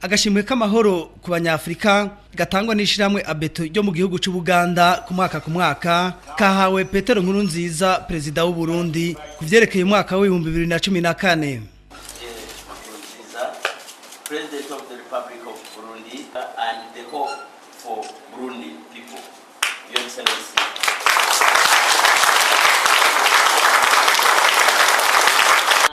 Agashimwe k'amahoro ku banyafrika gatangwa n'ishiramwe ABETO ryo mu gihugu cy'u Buganda ku mwaka kahawe Pierre NKURUNZIZA perezida w'u Burundi kuvyerekeye umwaka wa 2014. President of the Republic of Burundi and the hope for Burundi people. Your Excellency.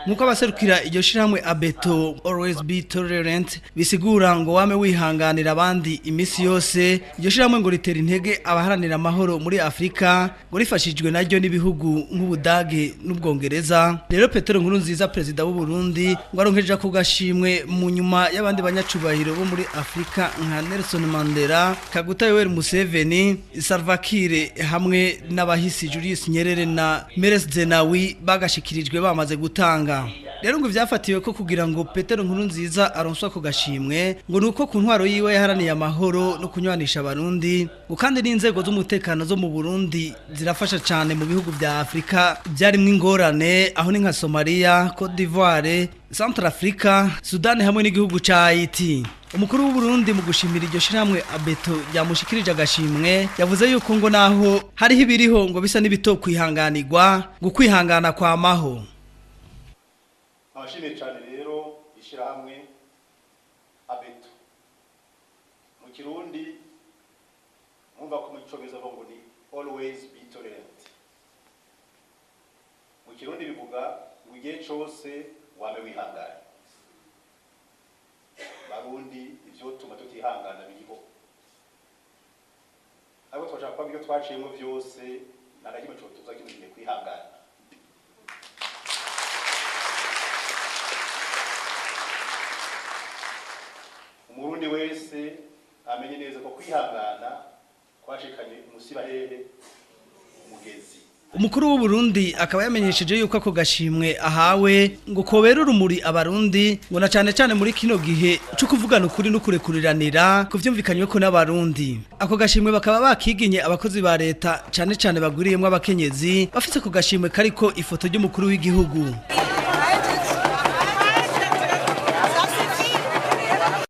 Muko abaserukira iryo shiramwe ABETO always be tolerant bisigura ngo wame wihanganira abandi imisi yose. Iryo shiramwe ngo ritera intege abaharanira amahoro muri Afrika ngo rifashijwe naryo n'ibihugu nk'Ubudage n'Ubwongereza. Rero Pierre NKURUNZIZA perezida w'u Burundi ngo aronkeje ku gashimwe mu nyuma y'abandi banyacubahiro bo muri Afrika nka Nelson Mandela, Kaguta Yoweri Museveni, Salva Kiir hamwe n'abahisi Julius Nyerere na Meles Zenawi bagashikirijwe bamaze gutanga. Rero ngo vyafatiwe ko kugira ngo Pierre NKURUNZIZA aronswa ku gashimwe ngo nuko ku ntwaro yiwe yaharaniye amahoro no kunywanisha abarundi ngo kandi n'inzego z'umutekano zo mu Burundi zirafasha cyane mu bihugu vya Afrika byarimwe ingorane aho ni nka Somalia, Cote d'Ivoire, Centrafrica, Sudan hamwe n'igihugu ca Haiti. Umukuru w'u Burundi mu gushimira iryo shiramwe ABETO yamushikirije agashimwe yavuze yuko ngo naho hariho ibiriho ngo bisa n'ibito kwihanganirwa ngo kwihangana kwa maho. Abashimiye cyane rero ishyirahamwe ABETO mu Kirundi mwumva ko mu Cyongereza ngo ni always be tolerant. Mu Kirundi bivuga ngo igihe cyose wame wihangana. Barundi ivyo tuma tutihangana biriho. Abo twashaka kwa byo twaciyemo byose naragime cyo tuzakimugiye kwihangana. Umurundi wese amenye neza ko kwihangana kwashikanye umusiba hehe umugezi. Umukuru w'u Burundi akaba yamenyesheje yuko ako gashimwe ahawe ngo kobera urumuri abarundi ngo na cyane muri kino gihe cyo kuvugana ukuri no kurekuriranira kuvyumvikanywe ko n'abarundi. Ako gashimwe bakaba bakiginye abakozi ba leta cyane baguriyemwe abakenyezi bafite ku gashimwe kariko ifoto y'umukuru w'igihugu.